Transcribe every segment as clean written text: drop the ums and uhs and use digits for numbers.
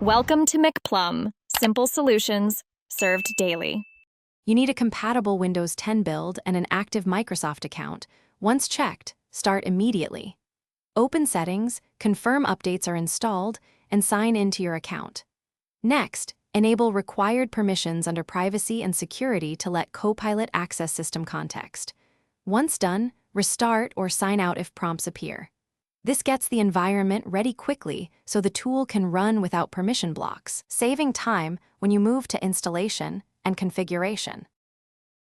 Welcome to McPlum, simple solutions served daily. You need a compatible Windows 10 build and an active Microsoft account. Once checked, start immediately. Open Settings, confirm updates are installed, and sign into your account. Next, enable required permissions under Privacy and Security to let Copilot access system context. Once done, restart or sign out if prompts appear. This gets the environment ready quickly so the tool can run without permission blocks, saving time when you move to installation and configuration.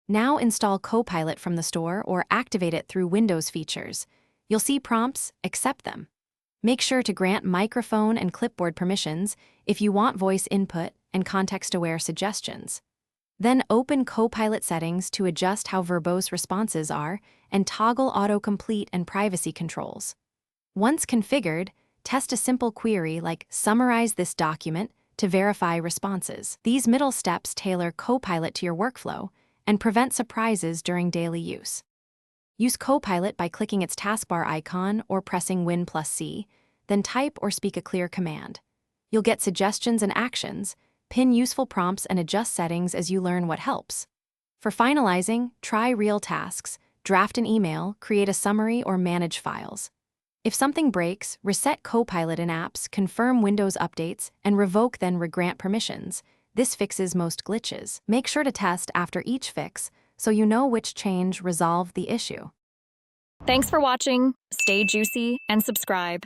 Now install Copilot from the store or activate it through Windows features. You'll see prompts, accept them. Make sure to grant microphone and clipboard permissions if you want voice input and context-aware suggestions. Then open Copilot settings to adjust how verbose responses are and toggle autocomplete and privacy controls. Once configured, test a simple query like "Summarize this document" to verify responses. These middle steps tailor Copilot to your workflow and prevent surprises during daily use. Use Copilot by clicking its taskbar icon or pressing Win+C, then type or speak a clear command. You'll get suggestions and actions, pin useful prompts, and adjust settings as you learn what helps. For finalizing, try real tasks, draft an email, create a summary, or manage files. If something breaks, reset Copilot in apps, confirm Windows updates, and revoke then regrant permissions. This fixes most glitches. Make sure to test after each fix so you know which change resolved the issue. Thanks for watching. Stay juicy and subscribe.